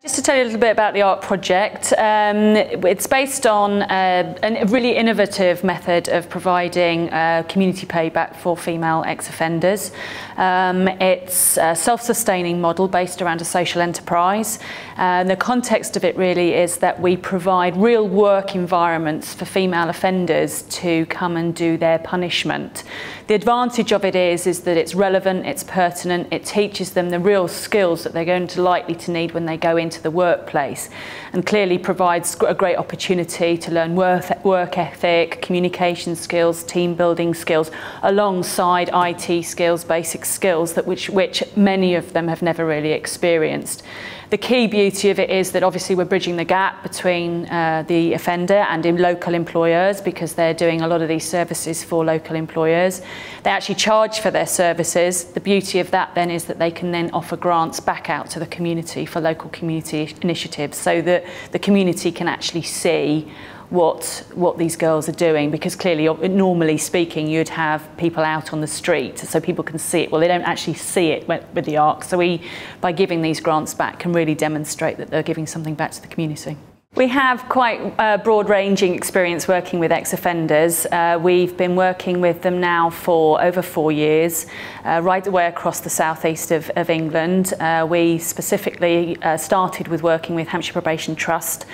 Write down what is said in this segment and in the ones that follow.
Just to tell you a little bit about the ARC project, it's based on a really innovative method of providing community payback for female ex-offenders. It's a self-sustaining model based around a social enterprise. The context of it really is that we provide real work environments for female offenders to come and do their punishment. The advantage of it is that it's relevant, it's pertinent, it teaches them the real skills that they're going to likely to need when they go into the workplace, and clearly provides a great opportunity to learn work ethic, communication skills, team building skills, alongside IT skills, basic skills that which many of them have never really experienced. The key beauty of it is that obviously we're bridging the gap between the offender and local employers, because they're doing a lot of these services for local employers. They actually charge for their services. The beauty of that then is that they can then offer grants back out to the community for local community initiatives, so that the community can actually see what these girls are doing, because clearly, normally speaking, you'd have people out on the street so people can see it. Well, they don't actually see it with the ARC, so we, by giving these grants back, can really demonstrate that they're giving something back to the community. We have quite a broad-ranging experience working with ex-offenders. We've been working with them now for over 4 years, right the way across the southeast of England. We specifically started with working with Hampshire Probation Trust,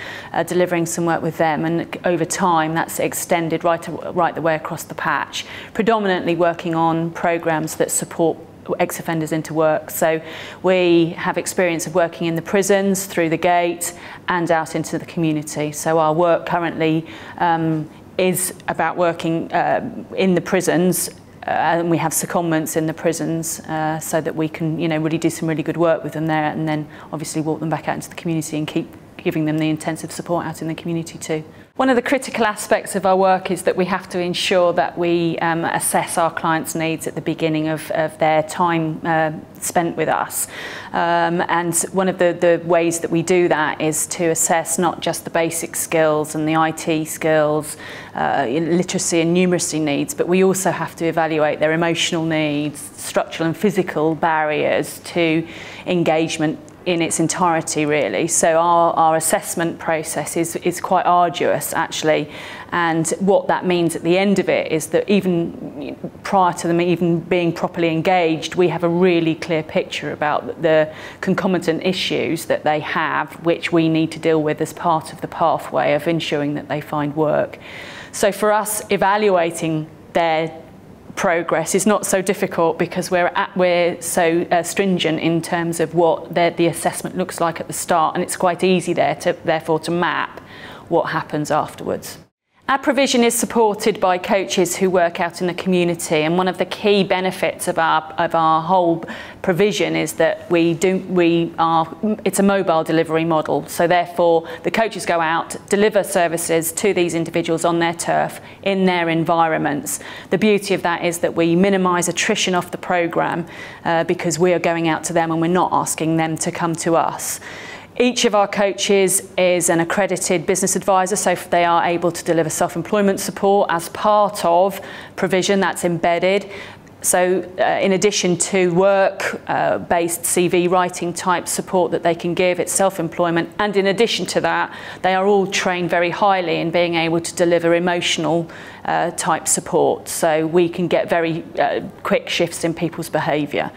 delivering some work with them, and over time that's extended right the way across the patch, predominantly working on programmes that support ex-offenders into work. So we have experience of working in the prisons, through the gate, and out into the community. So our work currently is about working in the prisons, and we have secondments in the prisons, so that we can, really do some really good work with them there, and then obviously walk them back out into the community and keep giving them the intensive support out in the community too. One of the critical aspects of our work is that we have to ensure that we assess our clients' needs at the beginning of their time spent with us. And one of the ways that we do that is to assess not just the basic skills and the IT skills, literacy and numeracy needs, but we also have to evaluate their emotional needs, structural and physical barriers to engagement in its entirety, really. So our assessment process is quite arduous, actually, and what that means at the end of it is that even prior to them even being properly engaged, we have a really clear picture about the concomitant issues that they have, which we need to deal with as part of the pathway of ensuring that they find work. So for us, evaluating their progress is not so difficult, because we're so stringent in terms of what the assessment looks like at the start, and it's quite easy therefore to map what happens afterwards. Our provision is supported by coaches who work out in the community, and one of the key benefits of our whole provision is that it's a mobile delivery model. So therefore the coaches go out, deliver services to these individuals on their turf, in their environments. The beauty of that is that we minimise attrition off the programme, because we are going out to them and we're not asking them to come to us. Each of our coaches is an accredited business advisor, so they are able to deliver self-employment support as part of provision that's embedded. So in addition to work-based CV writing type support that they can give, it's self-employment, and in addition to that, they are all trained very highly in being able to deliver emotional type support, so we can get very quick shifts in people's behaviour.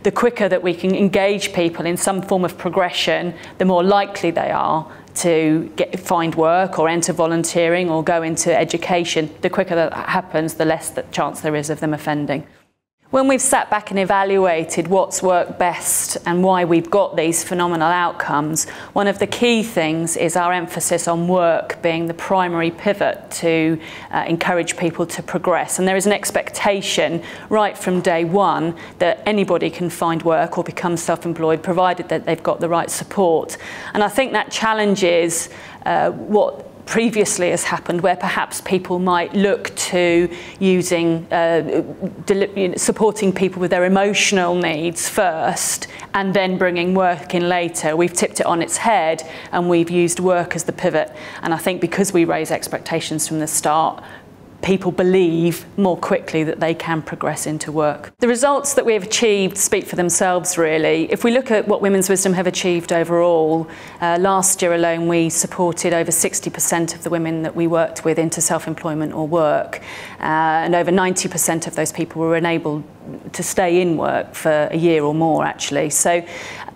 The quicker that we can engage people in some form of progression, the more likely they are to find work or enter volunteering or go into education. The quicker that happens, the less the chance there is of them offending. When we've sat back and evaluated what's worked best and why we've got these phenomenal outcomes, one of the key things is our emphasis on work being the primary pivot to encourage people to progress. And there is an expectation right from day one that anybody can find work or become self-employed, provided that they've got the right support. And I think that challenges what previously has happened, where perhaps people might look to using supporting people with their emotional needs first and then bringing work in later. We've tipped it on its head and we've used work as the pivot, and I think because we raise expectations from the start, people believe more quickly that they can progress into work. The results that we have achieved speak for themselves, really. If we look at what Women's Wisdom have achieved overall, last year alone we supported over 60% of the women that we worked with into self-employment or work, and over 90% of those people were enabled to stay in work for a year or more, actually. So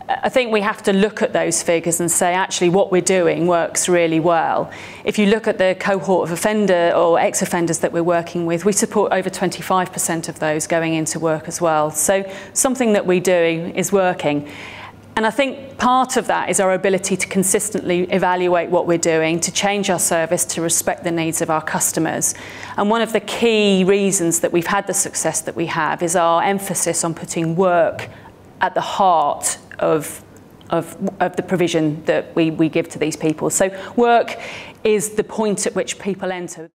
I think we have to look at those figures and say, actually, what we're doing works really well. If you look at the cohort of offender or ex-offenders that we're working with, we support over 25% of those going into work as well. So something that we do is working. And I think part of that is our ability to consistently evaluate what we're doing, to change our service, to respect the needs of our customers. And one of the key reasons that we've had the success that we have is our emphasis on putting work at the heart of the provision that we give to these people. So work is the point at which people enter.